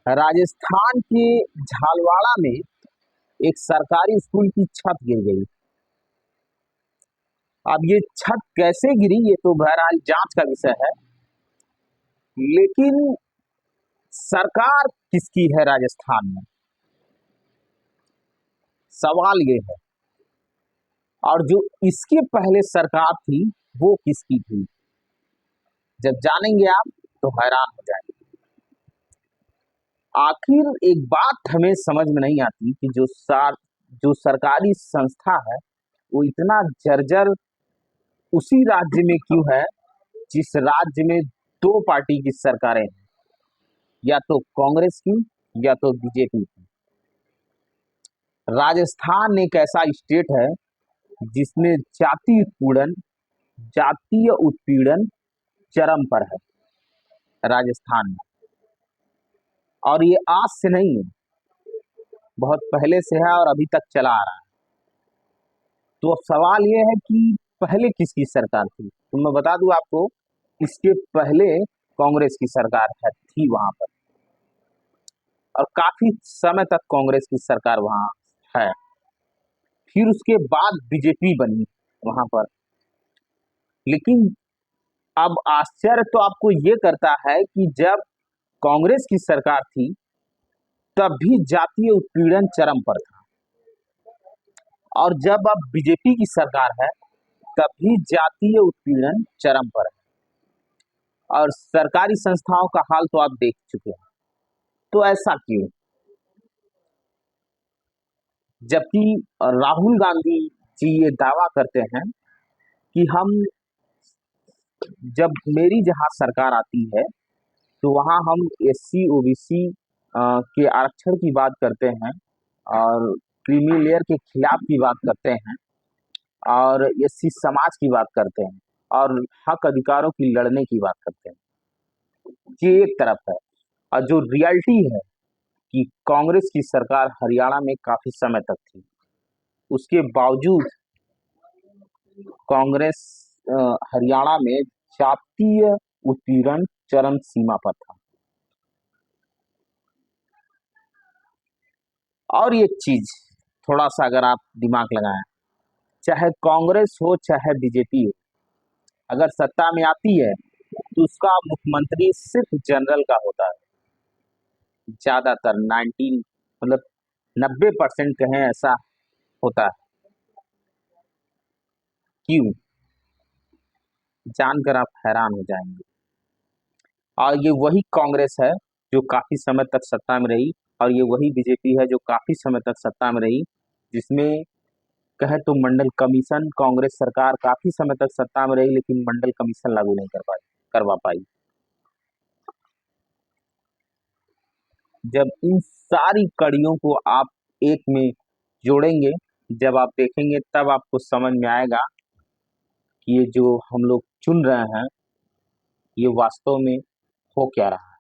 राजस्थान के झालवाड़ा में एक सरकारी स्कूल की छत गिर गई। अब ये छत कैसे गिरी ये तो बहरहाल जांच का विषय है, लेकिन सरकार किसकी है राजस्थान में, सवाल ये है। और जो इसके पहले सरकार थी वो किसकी थी, जब जानेंगे आप तो हैरान हो जाएंगे। आखिर एक बात हमें समझ में नहीं आती कि जो सरकारी संस्था है वो इतना जर्जर उसी राज्य में क्यों है जिस राज्य में दो पार्टी की सरकारें हैं, या तो कांग्रेस की या तो बीजेपी की। राजस्थान एक ऐसा स्टेट है जिसमें जातीय उत्पीड़न चरम पर है राजस्थान में, और ये आज से नहीं है, बहुत पहले से है और अभी तक चला आ रहा है। तो अब सवाल ये है कि पहले किसकी सरकार थी। तो मैं बता दूं आपको, इसके पहले कांग्रेस की सरकार थी वहां पर, और काफी समय तक कांग्रेस की सरकार वहां है। फिर उसके बाद बीजेपी बनी वहां पर। लेकिन अब आश्चर्य तो आपको ये करता है कि जब कांग्रेस की सरकार थी तब भी जातीय उत्पीड़न चरम पर था, और जब अब बीजेपी की सरकार है तब भी जातीय उत्पीड़न चरम पर है। और सरकारी संस्थाओं का हाल तो आप देख चुके हैं। तो ऐसा क्यों, जबकि राहुल गांधी जी ये दावा करते हैं कि जब मेरी जहां सरकार आती है तो वहां हम एससी ओबीसी के आरक्षण की बात करते हैं, और क्रीमी लेयर के खिलाफ की बात करते हैं, और एससी समाज की बात करते हैं, और हक अधिकारों की लड़ने की बात करते हैं। ये एक तरफ है, और जो रियलिटी है कि कांग्रेस की सरकार हरियाणा में काफी समय तक थी, उसके बावजूद कांग्रेस हरियाणा में जातीय उत्पीड़न चरम सीमा पर था। और ये चीज थोड़ा सा अगर आप दिमाग लगाएं, चाहे कांग्रेस हो चाहे बीजेपी हो, अगर सत्ता में आती है तो उसका मुख्यमंत्री सिर्फ जनरल का होता है। ज्यादातर 19 मतलब 90% कहें ऐसा होता है। क्यों, जानकर आप हैरान हो जाएंगे। और ये वही कांग्रेस है जो काफी समय तक सत्ता में रही, और ये वही बीजेपी है जो काफी समय तक सत्ता में रही, जिसमें कहे तो मंडल कमीशन, कांग्रेस सरकार काफी समय तक सत्ता में रही लेकिन मंडल कमीशन लागू नहीं करवा पाई। जब इन सारी कड़ियों को आप एक में जोड़ेंगे, जब आप देखेंगे, तब आपको समझ में आएगा कि ये जो हम लोग चुन रहे हैं ये वास्तव में हो क्या रहा है।